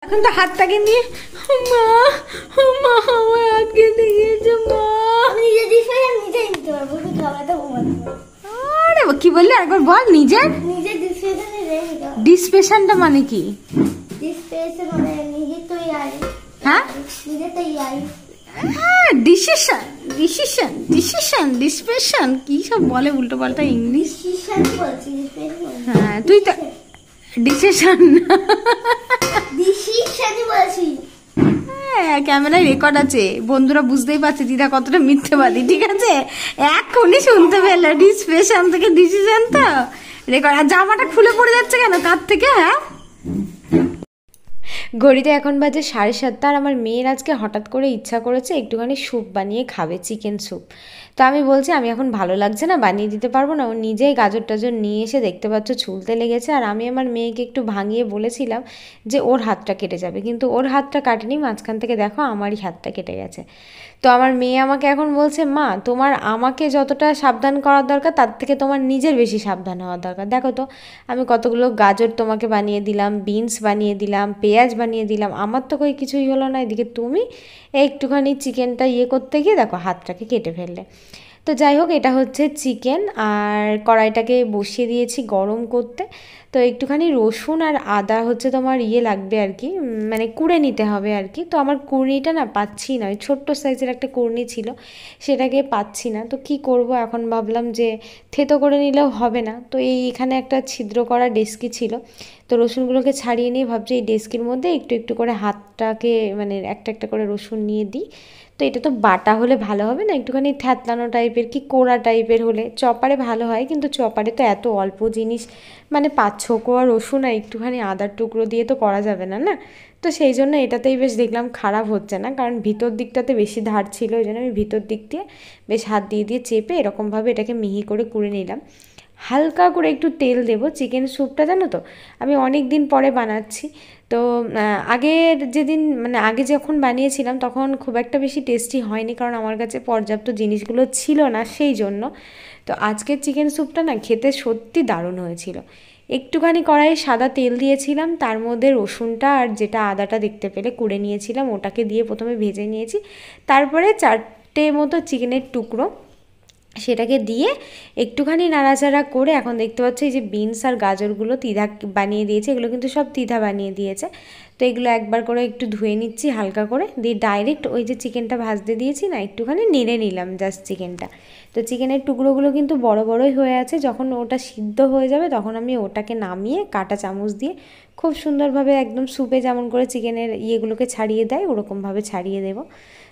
এখন তো হাতটাকে নিয়ে মা মা আমার হাত কেটে গিয়েছে মা। আমি যদি নিজে নিতে পারবো, শুধু খাওয়াটা ঘুমাতে। আরে কি বললি একবার বল। নিজের নিজে ডিসপেশন নিজে নিতে পারবো। ডিসপেশনটা মানে কি? ডিসপেশন মানে নিজে তৈরি। হ্যাঁ নিজে তৈরি। ডিসিশন ডিসিশন ডিসিশন ডিসপেশন কি সব বলে উল্টো পাল্টা ইংলিশ। ডিসিশন বলছি, ডিসপেশন। হ্যাঁ তুই তো ডিসিশন ডিসিশন বলছি। ক্যামেরায় রেকর্ড আছে, বন্ধুরা বুঝতেই পারছে দিদা কতটা মিথ্যেবাদী। ঠিক আছে, এখনই শুনতে পেলো ডিসপেশন থেকে ডিসিশন তো রেকর্ড। আর জামাটা খুলে পড়ে যাচ্ছে কেন কার থেকে? হ্যাঁ ঘড়িতে এখন বাজে 7:30। আর আমার মেয়ের আজকে হঠাৎ করে ইচ্ছা করেছে একটুখানি স্যুপ বানিয়ে খাবে, চিকেন স্যুপ। তো আমি বলছি আমি এখন ভালো লাগছে না, বানিয়ে দিতে পারবো না। ও নিজেই গাজর টাজর নিয়ে এসে দেখতে পাচ্ছ ছুলতে লেগেছে। আর আমি আমার মেয়েকে একটু ভাঙিয়ে বলেছিলাম যে ওর হাতটা কেটে যাবে, কিন্তু ওর হাতটা কাটেনি, মাঝখান থেকে দেখো আমারই হাতটা কেটে গেছে। তো আমার মেয়ে আমাকে এখন বলছে মা তোমার আমাকে যতটা সাবধান করার দরকার তার থেকে তোমার নিজের বেশি সাবধান হওয়ার দরকার। দেখো তো আমি কতগুলো গাজর তোমাকে বানিয়ে দিলাম, বিনস বানিয়ে দিলাম, পেঁয়াজ বানিয়ে দিলাম, আমার তো কই কিছুই হলো না। এদিকে তুমি একটুখানি চিকেনটা করতে গিয়ে দেখো হাতটাকে কেটে ফেললে। তো যাই হোক, এটা হচ্ছে চিকেন। আর কড়াইটাকে বসিয়ে দিয়েছি গরম করতে। তো একটুখানি রসুন আর আদা হচ্ছে তোমার লাগবে আর কি, মানে কুড়ে নিতে হবে আর কি। তো আমার কুড়নিটা না পাচ্ছি না, ওই ছোট্ট সাইজের একটা কুড়নি ছিল সেটাকে পাচ্ছি না। তো কি করব এখন, ভাবলাম যে থেতো করে নিলেও হবে না। তো এখানে একটা ছিদ্র করা ডেস্কি ছিল, তো রসুনগুলোকে ছাড়িয়ে নিয়ে ভাবছি এই ডেস্কির মধ্যে একটু একটু করে হাতটাকে মানে একটা একটা করে রসুন নিয়ে দিই। তো এটা তো বাটা হলে ভালো হবে না, একটুখানি থ্যাতলানো টাইপের কি কোড়া টাইপের হলে চপারে ভালো হয়, কিন্তু চপারে তো এত অল্প জিনিস মানে 5-6 কোয়া রসুন আর একটুখানি আদার টুকরো দিয়ে তো করা যাবে না না। তো সেই জন্য এটাতেই বেশ দেখলাম খারাপ হচ্ছে না, কারণ ভিতর দিকটাতে বেশি ধার ছিল, ওই জন্য আমি ভিতর দিক দিয়ে বেশ হাত দিয়ে দিয়ে চেপে এরকমভাবে এটাকে মিহি করে কুড়ে নিলাম। হালকা করে একটু তেল দেবো। চিকেন স্যুপটা জানো তো আমি অনেক দিন পরে বানাচ্ছি। তো আগের যেদিন মানে আগে যখন বানিয়েছিলাম তখন খুব একটা বেশি টেস্টি হয়নি, কারণ আমার কাছে পর্যাপ্ত জিনিসগুলো ছিল না সেই জন্য। তো আজকের চিকেন স্যুপটা না খেতে সত্যি দারুণ হয়েছিল। একটুখানি কড়াইয়ে সাদা তেল দিয়েছিলাম, তার মধ্যে রসুনটা আর যেটা আদাটা দেখতে পেলে কুড়ে নিয়েছিলাম ওটাকে দিয়ে প্রথমে ভেজে নিয়েছি। তারপরে 4টে মতো চিকেনের টুকরো সেটাকে দিয়ে একটুখানি নাড়াচাড়া করে এখন দেখতে পাচ্ছি এই যে বিনস আর গাজরগুলো তিধা বানিয়ে দিয়েছে, এগুলো কিন্তু সব তিধা বানিয়ে দিয়েছে। তো এগুলো একবার করে একটু ধুয়ে নিচ্ছি হালকা করে, দিয়ে ডাইরেক্ট ওই যে চিকেনটা ভাজতে দিয়েছি না একটুখানি নেড়ে নিলাম জাস্ট চিকেনটা। তো চিকেনের টুকরোগুলো কিন্তু বড় বড়ই হয়ে আছে, যখন ওটা সিদ্ধ হয়ে যাবে তখন আমি ওটাকে নামিয়ে কাঁটা চামচ দিয়ে খুব সুন্দরভাবে একদম স্যুপে যেমন করে চিকেনের গুলোকে ছাড়িয়ে দেয় ওরকমভাবে ছাড়িয়ে দেবো।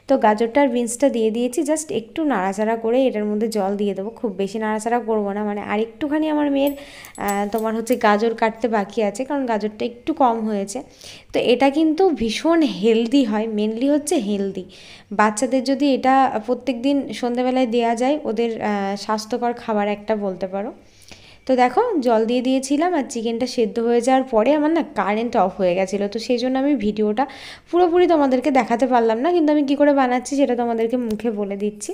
তো গাজরটা আর বিনসটা দিয়ে দিয়েছি, জাস্ট একটু নাড়াচাড়া করে এটার মধ্যে জল দিয়ে দেবো, খুব বেশি নাড়াচাড়া করবো না, মানে আর একটুখানি আমার মেয়ের তোমার হচ্ছে গাজর কাটতে বাকি আছে, কারণ গাজরটা একটু কম হয়েছে। তো এটা কিন্তু ভীষণ হেলদি হয়, মেনলি হচ্ছে হেলদি। বাচ্চাদের যদি এটা প্রত্যেক দিন সন্ধ্যাবেলায় দেওয়া যায় ওদের স্বাস্থ্যকর খাবার একটা বলতে পারো। তো দেখো জল দিয়ে দিয়েছিলাম আর চিকেনটা সেদ্ধ হয়ে যাওয়ার পরে আমার না কারেন্ট অফ হয়ে গেছিলো, তো সেই জন্য আমি ভিডিওটা পুরোপুরি তোমাদেরকে দেখাতে পারলাম না, কিন্তু আমি কী করে বানাচ্ছি সেটা তোমাদেরকে মুখে বলে দিচ্ছি।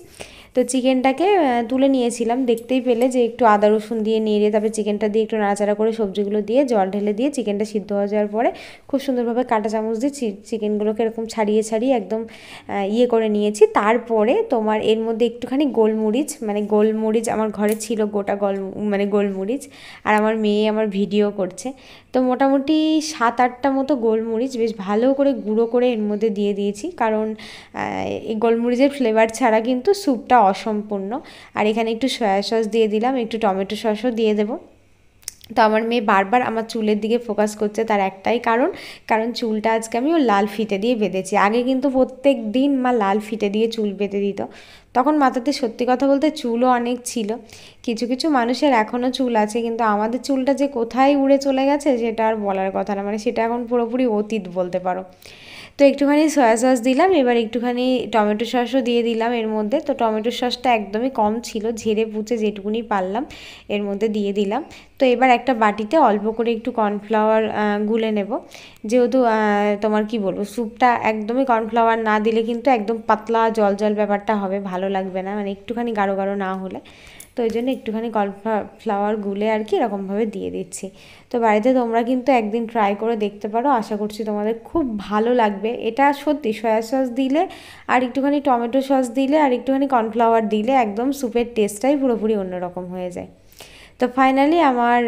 তো চিকেনটাকে তুলে নিয়েছিলাম, দেখতেই পেলে যে একটু আদা রসুন দিয়ে নেড়ে তারপরে চিকেনটা দিয়ে একটু নাড়াচাড়া করে সবজিগুলো দিয়ে জল ঢেলে দিয়ে চিকেনটা সিদ্ধ হয়ে যাওয়ার পরে খুব সুন্দরভাবে কাঁটা চামচ দিয়ে চিকেনগুলোকে এরকম ছাড়িয়ে ছাড়িয়ে একদম করে নিয়েছি। তারপরে তোমার এর মধ্যে একটুখানি গোলমরিচ, মানে গোলমরিচ আমার ঘরে ছিল গোটা মানে গোলমরিচ, আর আমার মেয়ে আমার ভিডিও করছে, তো মোটামুটি 7-8টা মতো গোলমরিচ বেশ ভালো করে গুঁড়ো করে এর মধ্যে দিয়ে দিয়েছি, কারণ এই গোলমরিচের ফ্লেভার ছাড়া কিন্তু স্যুপটা অসম্পূর্ণ। আর এখানে একটু সয়া সস দিয়ে দিলাম, একটু টমেটো সসও দিয়ে দেবো। তো আমার মেয়ে বারবার আমার চুলের দিকে ফোকাস করছে, তার একটাই কারণ চুলটা আজকে আমি ও লাল ফিতে দিয়ে বেঁধেছি। আগে কিন্তু প্রত্যেক দিন মা লাল ফিতে দিয়ে চুল বেঁধে দিত, তখন মাথাতে সত্যি কথা বলতে চুলও অনেক ছিল। কিছু কিছু মানুষের এখনও চুল আছে, কিন্তু আমাদের চুলটা যে কোথায় উড়ে চলে গেছে সেটা আর বলার কথা না, মানে সেটা এখন পুরোপুরি অতীত বলতে পারো। তো একটুখানি সয়া সস দিলাম, এবার একটুখানি টমেটো সসও দিয়ে দিলাম এর মধ্যে। তো টমেটো সসটা একদমই কম ছিল, ঝেড়ে পুচে যেটুকুনি পারলাম এর মধ্যে দিয়ে দিলাম। তো এবার একটা বাটিতে অল্প করে একটু কর্নফ্লাওয়ার গুলে নেব, যেহেতু তোমার কি বলবো স্যুপটা একদমই কর্নফ্লাওয়ার না দিলে কিন্তু একদম পাতলা জল জল ব্যাপারটা হবে, ভালো লাগবে না, মানে একটুখানি গাঢ় গাঢ় না হলে। তো ওই জন্য একটুখানি কর্নফ্লাওয়ার গুলে আর কি এরকমভাবে দিয়ে দিচ্ছি। তো বাড়িতে তোমরা কিন্তু একদিন ট্রাই করে দেখতে পারো, আশা করছি তোমাদের খুব ভালো লাগবে। এটা সত্যি সয়া সস দিলে আর একটুখানি টমেটো সস দিলে আর একটুখানি কর্নফ্লাওয়ার দিলে একদম স্যুপের টেস্টটাই পুরোপুরি অন্যরকম হয়ে যায়। তো ফাইনালি আমার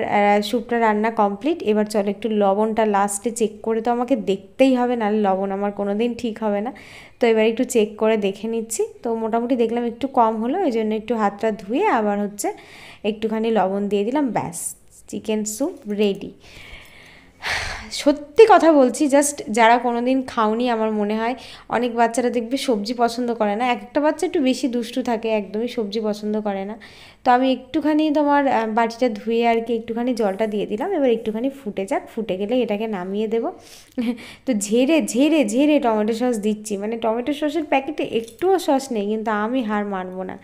স্যুপটা রান্না কমপ্লিট। এবার চলো একটু লবণটা লাস্টে চেক করে, তো আমাকে দেখতেই হবে, নাহলে লবণ আমার কোনো দিন ঠিক হবে না। তো এবার একটু চেক করে দেখে নিচ্ছি। তো মোটামুটি দেখলাম একটু কম হলো, এই জন্য একটু হাতটা ধুয়ে আবার হচ্ছে একটুখানি লবণ দিয়ে দিলাম, ব্যাস চিকেন স্যুপ রেডি। সত্যি কথা বলছি, জাস্ট যারা কোনো দিন খাওনি, আমার মনে হয় অনেক বাচ্চারা দেখবে সবজি পছন্দ করে না, এক একটা বাচ্চা একটু বেশি দুষ্টু থাকে, একদমই সবজি পছন্দ করে না। তো আমি একটুখানি তোমার বাটিটা ধুয়ে আর কি একটুখানি জলটা দিয়ে দিলাম। এবার একটুখানি ফুটে যাক, ফুটে গেলে এটাকে নামিয়ে দেবো। তো ঝেড়ে ঝেড়ে ঝেড়ে টমেটো সস দিচ্ছি, মানে টমেটো সসের প্যাকেটে একটুও সস নেই, কিন্তু আমি হার মানবো না,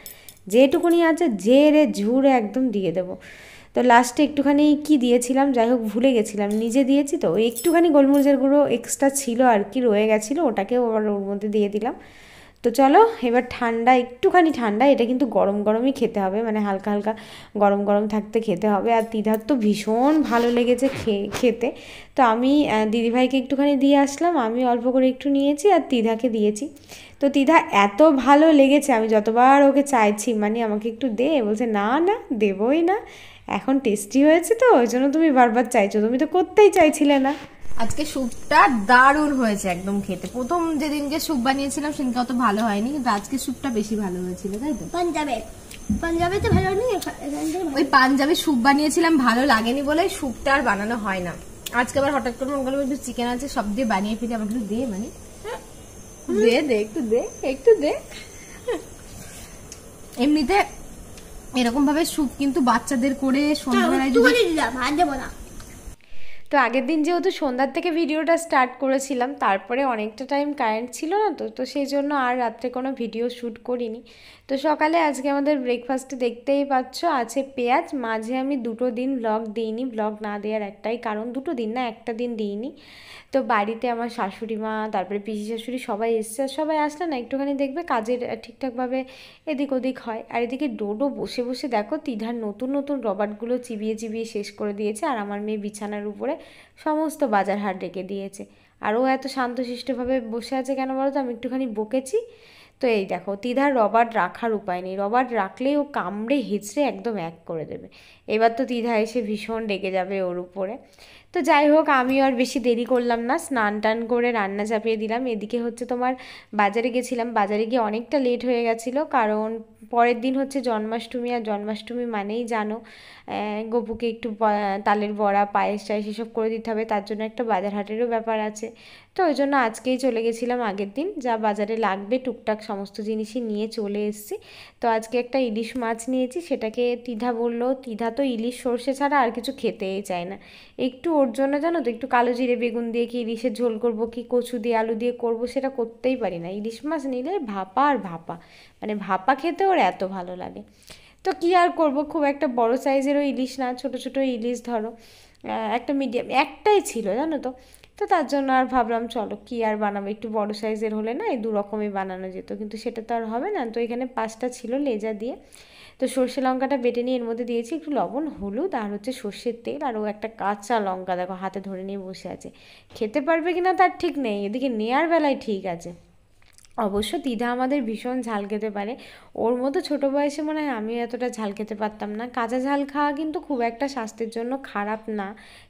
যেটুকুনি আছে ঝেড়ে ঝুড়ে একদম দিয়ে দেবো। তো লাস্টে একটুখানি কি দিয়েছিলাম, যাই হোক ভুলে গেছিলাম, নিজে দিয়েছি তো একটুখানি গোলমরিচের গুঁড়ো এক্সট্রা ছিল আর কি, রয়ে গেছিলো, ওটাকেও আবার ওর মধ্যে দিয়ে দিলাম। তো চলো এবার ঠান্ডা, একটুখানি ঠান্ডা, এটা কিন্তু গরম গরমই খেতে হবে, মানে হালকা হালকা গরম গরম থাকতে খেতে হবে। আর তিধার তো ভীষণ ভালো লেগেছে খেতে। তো আমি দিদিভাইকে একটুখানি দিয়ে আসলাম, আমি অল্প করে একটু নিয়েছি আর তিধাকে দিয়েছি। তো তিধা এত ভালো লেগেছে, আমি যতবার ওকে চাইছি মানে আমাকে একটু দে, বলছে না না দেবই না, এখন টেস্টি হয়েছে তো ওই জন্য তুমি বারবার চাইছো, তুমি তো করতেই চাইছিলে না। আজকে স্যুপটা দারুণ হয়েছে একদম খেতে। প্রথম যেদিনকে স্যুপ বানিয়েছিলাম সেদিনকে অত ভালো হয়নি, কিন্তু আজকে স্যুপটা বেশি ভালো হয়েছিল, তাই তো? পাঞ্জাবে তো ভালো নেই, ওই পাঞ্জাবি স্যুপ বানিয়েছিলাম, ভালো লাগেনি বলে স্যুপটা আর বানানো হয় না। আজকে আবার হঠাৎ করে মনে করলাম একটু চিকেন আছে, সব দিয়ে বানিয়ে ফেলি, আমাকে একটু দে, মানে দে দে একটু দে একটু দে। এমনিতে এরকম ভাবে স্যুপ কিন্তু বাচ্চাদের করে সন্ধ্যাবেলায় তো আগের দিন যেহেতু সন্ধ্যার থেকে ভিডিওটা স্টার্ট করেছিলাম, তারপরে অনেকটা টাইম কারেন্ট ছিল না, তো সেই জন্য আর রাত্রে কোনো ভিডিও শ্যুট করিনি। তো সকালে আজকে আমাদের ব্রেকফাস্টে দেখতেই পাচ্ছ আছে পেঁয়াজ। মাঝে আমি 2 দিন ব্লগ দিইনি, ব্লগ না দেওয়ার একটাই কারণ, 2 দিন না, একটা দিন দিইনি। তো বাড়িতে আমার শাশুড়ি মা, তারপরে পিসি শাশুড়ি সবাই এসছে, সবাই আসলে না একটুখানি দেখবে কাজের ঠিকঠাকভাবে এদিক ওদিক হয়। আর এদিকে ডোডো বসে বসে দেখো তিধার নতুন নতুন রবার্টগুলো চিবিয়ে চিবিয়ে শেষ করে দিয়েছে, আর আমার মেয়ে বিছানার উপরে সমস্ত বাজার হাট রেখে দিয়েছে। আর ও এত শান্তশিষ্টভাবে বসে আছে কেন বলো তো, আমি একটুখানি বকেছি। তো এই দেখো তিধার রবার্ট রাখার উপায় নেই, রবার্ট রাখলেই ও কামড়ে হেঁচড়ে একদম এক করে দেবে। এবার তো তিধা এসে ভীষণ রেগে যাবে ওর উপরে। তো যাই হোক আমি আর বেশি দেরি করলাম না, স্নান টান করে রান্না চাপিয়ে দিলাম। এদিকে হচ্ছে তোমার বাজারে গেছিলাম, বাজারে গিয়ে অনেকটা লেট হয়ে গেছিলো, কারণ পরের দিন হচ্ছে জন্মাষ্টমী, আর জন্মাষ্টমী মানেই জানো গপুকে একটু তালের বড়া পায়েস টায়েস এসব করে দিতে হবে, তার জন্য একটা বাজার হাটেরও ব্যাপার আছে। তো ওই জন্য আজকেই চলে গেছিলাম, আগের দিন যা বাজারে লাগবে টুকটাক সমস্ত জিনিসই নিয়ে চলে এসেছি। তো আজকে একটা ইলিশ মাছ নিয়েছি, সেটাকে তিধা বললো, তিধা তো ইলিশ সর্ষে ছাড়া আর কিছু খেতেই চায় না। একটু ওর জন্য জানো তো একটু কালো জিরে বেগুন দিয়ে কি ইলিশের ঝোল করব, কি কচু দিয়ে আলু দিয়ে করব, সেটা করতেই পারি না। ইলিশ মাছ নিলে ভাপা আর ভাপা, মানে ভাপা খেতে ওর এত ভালো লাগে। তো কী আর করব, খুব একটা বড় সাইজেরও ইলিশ না, ছোট ছোট ইলিশ ধরো একটা মিডিয়াম একটাই ছিল জানো তো। তো তার জন্য আর ভাবলাম চলো কী আর বানাবো, একটু বড় সাইজের হলে না এই 2 রকমই বানানো যেত, কিন্তু সেটা তো আর হবে না। তো এখানে 5টা ছিল লেজা দিয়ে। তো সর্ষে লঙ্কাটা বেটে নিয়ে এর মধ্যে দিয়েছি একটু লবণ, হলুদ আর হচ্ছে সর্ষের তেল, আর ও একটা কাঁচা লঙ্কা দেখো হাতে ধরে নিয়ে বসে আছে, খেতে পারবে কিনা তার ঠিক নেই, এদিকে নেয়ার বেলায় ঠিক আছে। অবশ্য তিধা আমাদের ভীষণ ঝাল খেতে পারে, ওর মতো ছোটো বয়সে মনে হয় আমি এতটা ঝাল খেতে পারতাম না। কাঁচা ঝাল খাওয়া কিন্তু খুব একটা স্বাস্থ্যের জন্য খারাপ না,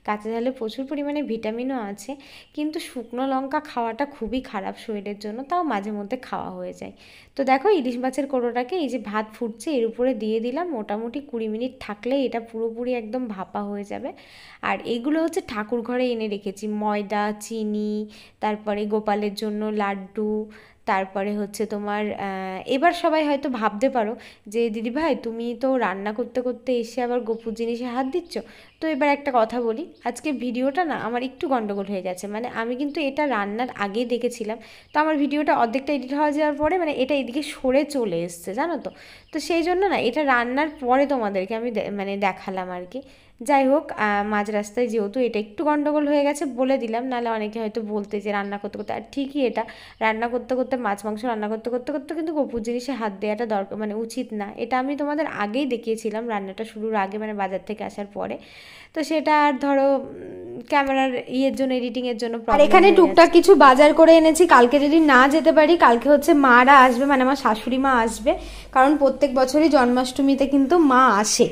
কাঁচা ঝালে প্রচুর পরিমাণে ভিটামিনও আছে, কিন্তু শুকনো লঙ্কা খাওয়াটা খুবই খারাপ শরীরের জন্য, তাও মাঝে মধ্যে খাওয়া হয়ে যায়। তো দেখো ইলিশ মাছের কোটোটাকে এই যে ভাত ফুটছে এর উপরে দিয়ে দিলাম, মোটামুটি 20 মিনিট থাকলে এটা পুরোপুরি একদম ভাপা হয়ে যাবে। আর এগুলো হচ্ছে ঠাকুর ঘরে এনে রেখেছি, ময়দা, চিনি, তারপরে গোপালের জন্য লাড্ডু, তারপরে হচ্ছে তোমার এবার সবাই হয়তো ভাবতে পারো যে দিদিভাই তুমি তো রান্না করতে করতে এসে আবার গপুর জিনিসে হাত দিচ্ছ। তো এবার একটা কথা বলি, আজকে ভিডিওটা না আমার একটু গন্ডগোল হয়ে গেছে, মানে আমি কিন্তু এটা রান্নার আগেই দেখেছিলাম, তো আমার ভিডিওটা অর্ধেকটা এডিট হয়ে যাওয়ার পরে মানে এটা এদিকে সরে চলে এসছে জানো তো। তো সেই জন্য না এটা রান্নার পরে তোমাদেরকে আমি মানে দেখালাম আর কি। যাই হোক, মাঝ রাস্তায় যেহেতু এটা একটু গন্ডগোল হয়ে গেছে বলে দিলাম, নাহলে অনেকে হয়তো বলতে যে রান্না করতে করতে, আর ঠিকই এটা রান্না করতে করতে মাছ মাংস রান্না করতে করতে করতে কিন্তু গোপুর জিনিসে হাত দেওয়াটা দরকার, মানে উচিত না। এটা আমি তোমাদের আগেই দেখিয়েছিলাম রান্নাটা শুরুর আগে, মানে বাজার থেকে আসার পরে। তো সেটা আর ধরো ক্যামেরার ইয়ের জন্য, এডিটিংয়ের জন্য। আর এখানে টুকটাক কিছু বাজার করে এনেছি, কালকে যদি না যেতে পারি, কালকে হচ্ছে মারা আসবে, মানে আমার শাশুড়ি মা আসবে, কারণ প্রত্যেক বছরই জন্মাষ্টমীতে কিন্তু মা আসে।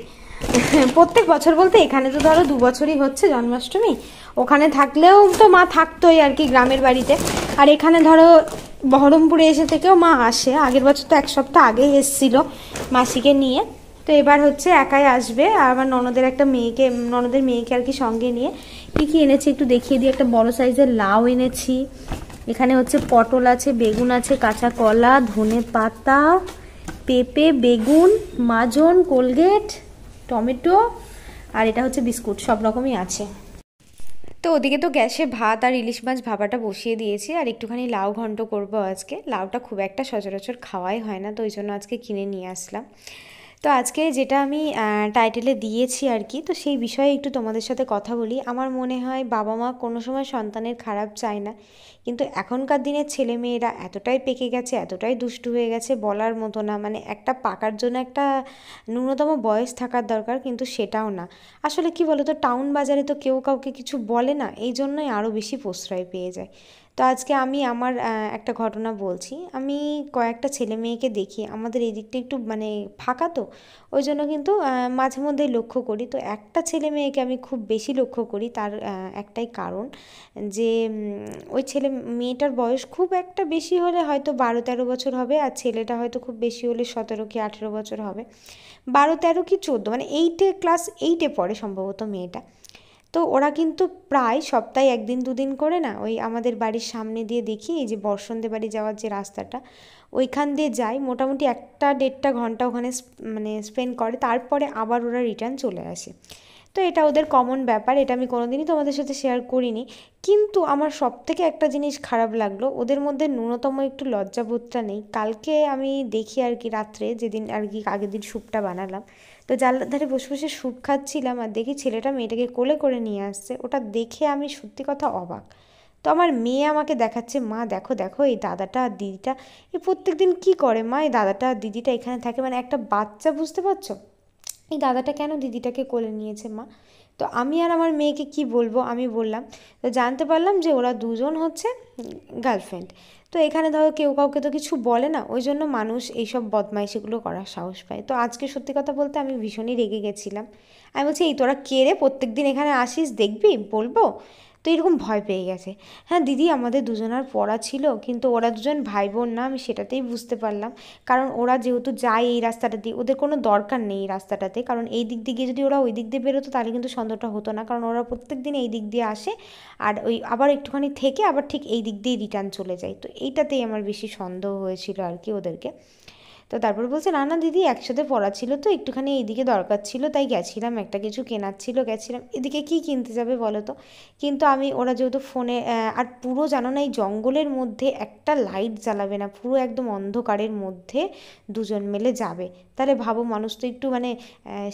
প্রত্যেক বছর বলতে এখানে তো ধরো 2 বছরই হচ্ছে জন্মাষ্টমী, ওখানে থাকলেও তো মা থাকতোই আর কি গ্রামের বাড়িতে, আর এখানে ধরো বহরমপুরে এসে থেকেও মা আসে। আগের বছর তো 1 সপ্তাহ আগেই এসেছিল মাসিকে নিয়ে, তো এবার হচ্ছে একাই আসবে। আর আমার ননদের মেয়েকে আর কি সঙ্গে নিয়ে। কী কী এনেছি একটু দেখিয়ে দিই। একটা বড় সাইজের লাউ এনেছি, এখানে হচ্ছে পটল আছে, বেগুন আছে, কাঁচা কলা, ধনে পাতা, পেঁপে, বেগুন, মাজন, কোলগেট, টমেটো, আর এটা হচ্ছে বিস্কুট, সব রকমই আছে। তো ওদিকে তো গ্যাসে ভাত আর ইলিশ মাছ ভাপাটা বসিয়ে দিয়েছি, আর একটুখানি লাউ ঘন্ট করবো আজকে। লাউটা খুব একটা সচরাচর খাওয়াই হয় না, তো ওই জন্য আজকে কিনে নিয়ে আসলাম। তো আজকে যেটা আমি টাইটেলে দিয়েছি আর কি, তো সেই বিষয়ে একটু তোমাদের সাথে কথা বলি। আমার মনে হয় বাবা মা কোনো সময় সন্তানের খারাপ চায় না, কিন্তু এখনকার দিনের ছেলে মেয়েরা এতটাই পেকে গেছে, এতটাই দুষ্টু হয়ে গেছে, বলার মতো না। মানে একটা পাকার জন্য একটা ন্যূনতম বয়স থাকার দরকার, কিন্তু সেটাও না। আসলে কি বলো তো, টাউন বাজারে তো কেউ কাউকে কিছু বলে না, এই জন্যই আরও বেশি প্রশ্রয় পেয়ে যায়। তো আজকে আমি আমার একটা ঘটনা বলছি। আমি কয়েকটা ছেলে মেয়েকে দেখি, আমাদের এই দিকটা একটু মানে ফাঁকা, তো ওই জন্য কিন্তু মাঝে মধ্যেই লক্ষ্য করি। তো একটা ছেলে মেয়েকে আমি খুব বেশি লক্ষ্য করি, তার একটাই কারণ যে ওই মেয়েটার বয়স খুব একটা বেশি হলে হয়তো 12-13 বছর হবে, আর ছেলেটা হয়তো খুব বেশি হলে 17 কি 18 বছর হবে। 12-13 কি 14, মানে ক্লাস 8-এ পড়ে সম্ভবত মেয়েটা। তো ওরা কিন্তু প্রায় সপ্তাহে 1-2 দিন করে না, ওই আমাদের বাড়ির সামনে দিয়ে দেখি, এই যে বর্ষন্দে বাড়ি যাওয়ার যে রাস্তাটা, ওইখান দিয়ে যায়, মোটামুটি 1-1.5 ঘন্টা ওখানে মানে স্পেন্ড করে, তারপরে আবার ওরা রিটার্ন চলে আসে। তো এটা ওদের কমন ব্যাপার, এটা আমি কোনোদিনই তোমাদের সাথে শেয়ার করিনি। কিন্তু আমার সবথেকে একটা জিনিস খারাপ লাগলো, ওদের মধ্যে ন্যূনতম একটু লজ্জাবোধটা নেই। কালকে আমি দেখি আর কি রাত্রে, যেদিন আর কি আগের দিন স্যুপটা বানালাম, তো জানলার ধারে বসে বসে স্যুপ খাচ্ছিলাম, আর দেখি ছেলেটা মেয়েটাকে কোলে করে নিয়ে আসছে। ওটা দেখে আমি সত্যি কথা অবাক। তো আমার মেয়ে আমাকে দেখাচ্ছে, মা দেখো দেখো এই দাদাটা আর দিদিটা, এ প্রত্যেক দিন কী করে মা, এই দাদাটা আর দিদিটা এখানে থাকে। মানে একটা বাচ্চা, বুঝতে পারছো, এই দাদাটা কেন দিদিটাকে কোলে নিয়েছে মা। তো আমি আর আমার মেয়েকে কি বলবো, আমি বললাম, তো জানতে পারলাম যে ওরা দুজন হচ্ছে গার্লফ্রেন্ড। তো এখানে ধরো কেউ কাউকে তো কিছু বলে না, ওই জন্য মানুষ এইসব বদমাইশিগুলো করার সাহস পায়। তো আজকে সত্যি কথা বলতে আমি ভীষণই রেগে গেছিলাম। আমি বলছি, এই তোরা কে রে, প্রত্যেক দিন এখানে আসিস, দেখবি বলবো। তো এরকম ভয় পেয়ে গেছে। হ্যাঁ দিদি, আমাদের দুজনার পড়া ছিল, কিন্তু ওরা দুজন ভাই বোন না, আমি সেটাতেই বুঝতে পারলাম। কারণ ওরা যেহেতু যায় এই রাস্তাটা দিয়ে, ওদের কোনো দরকার নেই এই রাস্তাটাতে, কারণ এই দিক দিয়ে যদি ওরা ওই দিক দিয়ে বেরোতো তাহলে কিন্তু সন্দেহটা হতো না, কারণ ওরা প্রত্যেক দিন এই দিক দিয়ে আসে, আর ওই আবার একটুখানি থেকে আবার ঠিক এই দিক দিয়ে রিটার্ন চলে যায়। তো এইটাতেই আমার বেশি সন্দেহ হয়েছিল আর কি ওদেরকে। তো তারপর বলছে, না না দিদি, একসাথে পড়া ছিল তো, একটুখানি এইদিকে দরকার ছিল তাই গেছিলাম, একটা কিছু কেনার ছিল গেছিলাম, এদিকে কি কিনতে যাবে বলো তো। কিন্তু ওরা যেহেতু ফোনে, আর পুরো জানো না এই জঙ্গলের মধ্যে একটা লাইট জ্বালাবে না, পুরো একদম অন্ধকারের মধ্যে দুজন মিলে যাবে। তাহলে ভাবো, মানুষ তো একটু মানে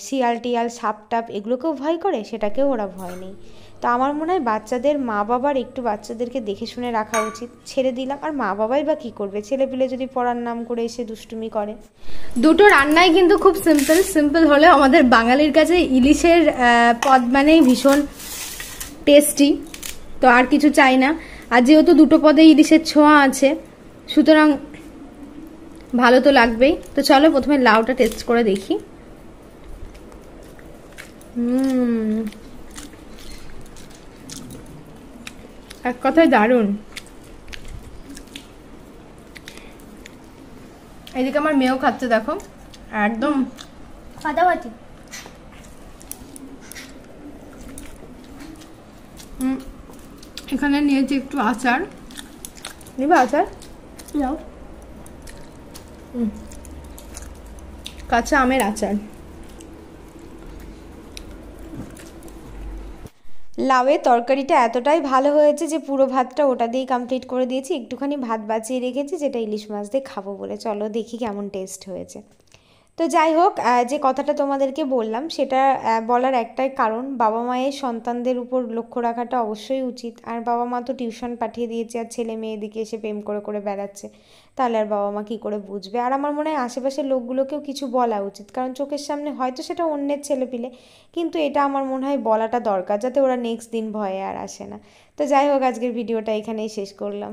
শিয়াল টিয়াল সাপ টাপ এগুলোকেও ভয় করে, সেটাকেও ওরা ভয় নেই। তো আমার মনে হয় বাচ্চাদের মা বাবার একটু বাচ্চাদেরকে দেখে শুনে রাখা উচিত। ছেড়ে দিলাম, আর মা বাবাই বা কী করবে, ছেলে পিলে যদি পড়ার নাম করে এসে দুষ্টুমি করে। দুটো রান্নাই কিন্তু খুব সিম্পল হলেও আমাদের বাঙালির কাছে ইলিশের পদ মানে ভীষণ টেস্টি, তো আর কিছু চাই না। আর যেহেতু দুটো পদে ইলিশের ছোঁয়া আছে, সুতরাং ভালো তো লাগবেই। তো চলো প্রথমে লাউটা টেস্ট করে দেখি। এক কথায় দারুণ। এদিকে আমার মেয়েও খাচ্ছে, দেখো একদম ফাটাফাটি। এখানে নিয়েছি একটু আচার, নিবা আচার? নাও। কাঁচা আমের আচার। লাউয়ের তরকারিটা এতটাই ভালো হয়েছে যে পুরো ভাতটা ওটা দিয়েই কমপ্লিট করে দিয়েছি, একটুখানি ভাত বাঁচিয়ে রেখেছি যেটা ইলিশ মাছ দিয়ে খাবো বলে। চলো দেখি কেমন টেস্ট হয়েছে। তো যাই হোক, যে কথাটা তোমাদেরকে বললাম সেটা বলার একটাই কারণ, বাবা মায়ের সন্তানদের উপর লক্ষ্য রাখাটা অবশ্যই উচিত। আর বাবা মা তো টিউশন পাঠিয়ে দিয়েছে, আর ছেলে মেয়ে এদিকে এসে প্রেম করে করে বেড়াচ্ছে, তাহলে আর বাবা মা কী করে বুঝবে? আর আমার মনে হয় আশেপাশের লোকগুলোকেও কিছু বলা উচিত, কারণ চোখের সামনে হয়তো সেটা অন্যের ছেলেপিলে, কিন্তু এটা আমার মনে হয় বলাটা দরকার, যাতে ওরা নেক্সট দিন ভয়ে আর আসে না। তো যাই হোক, আজকের ভিডিওটা এখানেই শেষ করলাম।